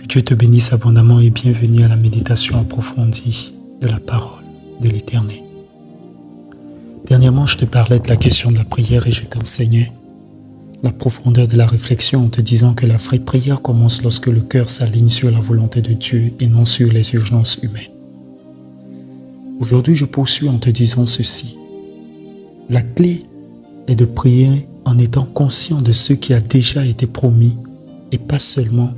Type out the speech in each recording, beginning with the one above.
Dieu te bénisse abondamment et bienvenue à la méditation approfondie de la parole de l'Éternel. Dernièrement, je te parlais de la question de la prière et je t'enseignais la profondeur de la réflexion en te disant que la vraie prière commence lorsque le cœur s'aligne sur la volonté de Dieu et non sur les urgences humaines. Aujourd'hui, je poursuis en te disant ceci. La clé est de prier en étant conscient de ce qui a déjà été promis et pas seulement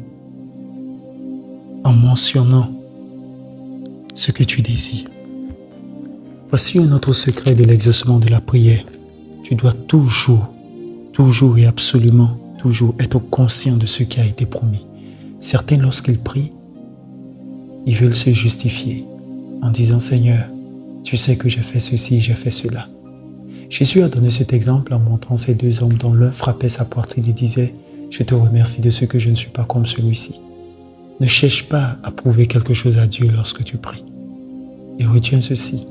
en mentionnant ce que tu désires. Voici un autre secret de l'exaucement de la prière. Tu dois toujours et absolument toujours être conscient de ce qui a été promis. Certains, lorsqu'ils prient, ils veulent se justifier en disant « Seigneur, tu sais que j'ai fait ceci, j'ai fait cela. » Jésus a donné cet exemple en montrant ces deux hommes dont l'un frappait sa poitrine et disait « Je te remercie de ce que je ne suis pas comme celui-ci. » Ne cherche pas à prouver quelque chose à Dieu lorsque tu pries. Et retiens ceci.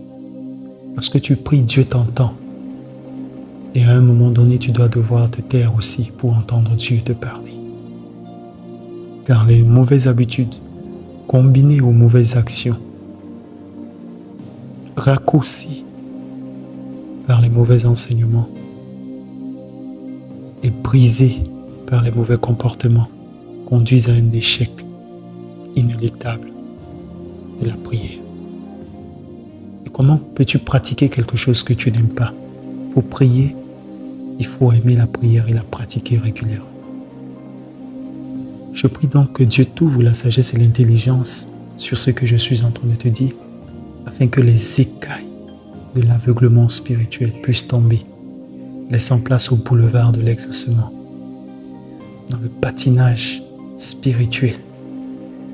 Lorsque tu pries, Dieu t'entend. Et à un moment donné, tu dois devoir te taire aussi pour entendre Dieu te parler. Car les mauvaises habitudes, combinées aux mauvaises actions, raccourcies par les mauvais enseignements et brisées par les mauvais comportements, conduisent à un échec inéluctable de la prière. Et comment peux-tu pratiquer quelque chose que tu n'aimes pas? Pour prier, il faut aimer la prière et la pratiquer régulièrement. Je prie donc que Dieu t'ouvre la sagesse et l'intelligence sur ce que je suis en train de te dire, afin que les écailles de l'aveuglement spirituel puissent tomber, laissant place au boulevard de l'exaucement, dans le patinage spirituel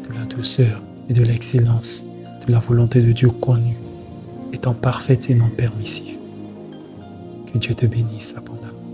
de la douceur et de l'excellence de la volonté de Dieu connue, étant parfaite et non permissive. Que Dieu te bénisse abondamment.